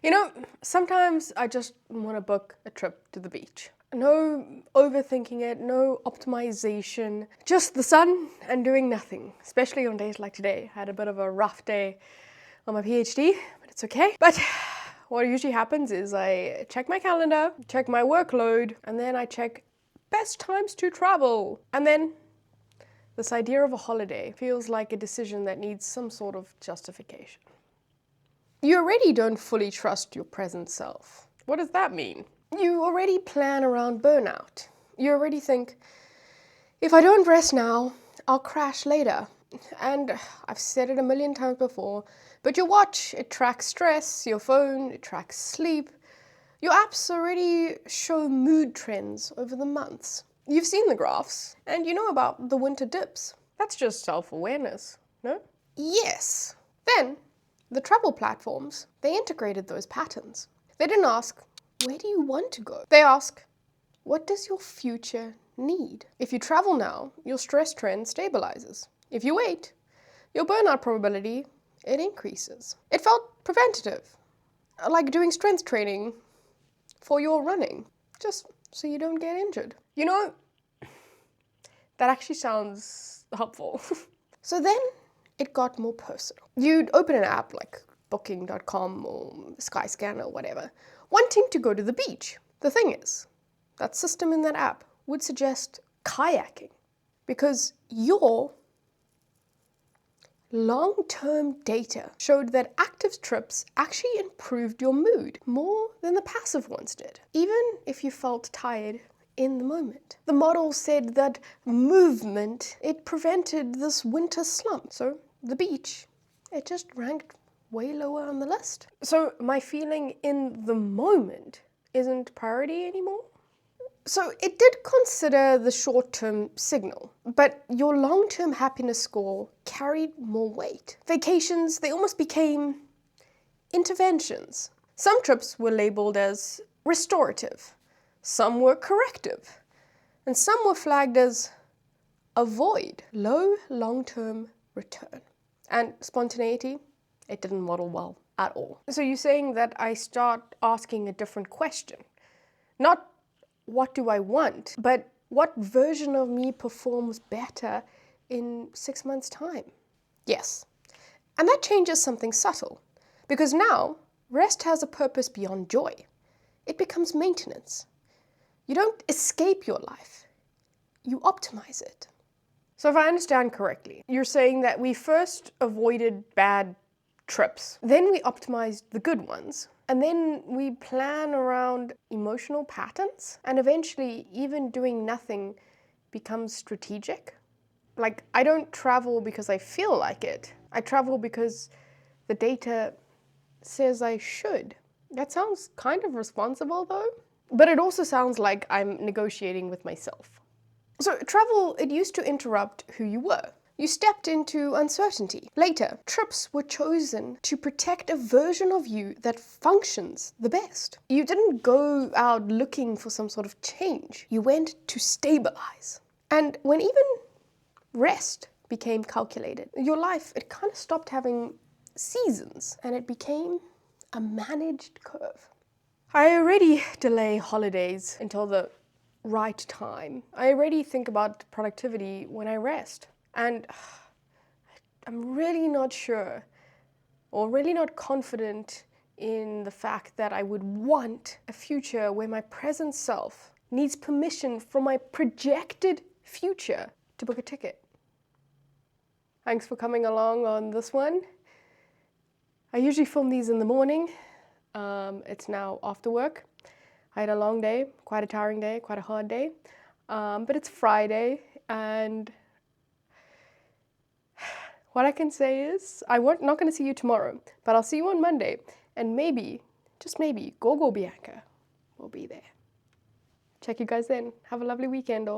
You know, sometimes I just want to book a trip to the beach. No overthinking it, no optimization, just the sun and doing nothing, especially on days like today. I had a bit of a rough day on my PhD, but it's okay. But what usually happens is I check my calendar, check my workload, and then I check best times to travel. And then this idea of a holiday feels like a decision that needs some sort of justification. You already don't fully trust your present self. What does that mean? You already plan around burnout. You already think, if I don't rest now, I'll crash later. And I've said it a million times before, but your watch, it tracks stress, your phone, it tracks sleep. Your apps already show mood trends over the months. You've seen the graphs, and you know about the winter dips. That's just self-awareness, no? Yes. Then, the travel platforms, they integrated those patterns. They didn't ask, where do you want to go? They ask, what does your future need? If you travel now, your stress trend stabilizes. If you wait, your burnout probability, it increases. It felt preventative, like doing strength training for your running, just so you don't get injured. You know, that actually sounds helpful. So then it got more personal. You'd open an app like booking.com or Skyscanner or whatever, wanting to go to the beach. The thing is, that system in that app would suggest kayaking because your long-term data showed that active trips actually improved your mood more than the passive ones did, even if you felt tired in the moment. The model said that movement, it prevented this winter slump. So the beach, it just ranked way lower on the list. So my feeling in the moment isn't priority anymore. So it did consider the short-term signal, but your long-term happiness score carried more weight. Vacations, they almost became interventions. Some trips were labeled as restorative, some were corrective, and some were flagged as avoid, low long-term return. And spontaneity, it didn't model well at all. So you're saying that I start asking a different question, not what do I want, but what version of me performs better in 6 months' time? Yes. And that changes something subtle, because now rest has a purpose beyond joy. It becomes maintenance. You don't escape your life, you optimize it. So if I understand correctly, you're saying that we first avoided bad trips, then we optimized the good ones, and then we plan around emotional patterns, and eventually even doing nothing becomes strategic. Like, I don't travel because I feel like it. I travel because the data says I should. That sounds kind of responsible though, but it also sounds like I'm negotiating with myself. So travel, it used to interrupt who you were. You stepped into uncertainty. Later, trips were chosen to protect a version of you that functions the best. You didn't go out looking for some sort of change. You went to stabilize. And when even rest became calculated, your life, it kind of stopped having seasons and it became a managed curve. I already delay holidays until the right time. I already think about productivity when I rest. And I'm really not sure or really not confident in the fact that I would want a future where my present self needs permission from my projected future to book a ticket. Thanks for coming along on this one. I usually film these in the morning. It's now after work. I had a long day, quite a tiring day, quite a hard day. But it's Friday, and what I can say is, I'm not going to see you tomorrow, but I'll see you on Monday, and maybe, just maybe, Bianca will be there. Check you guys then. Have a lovely weekend all.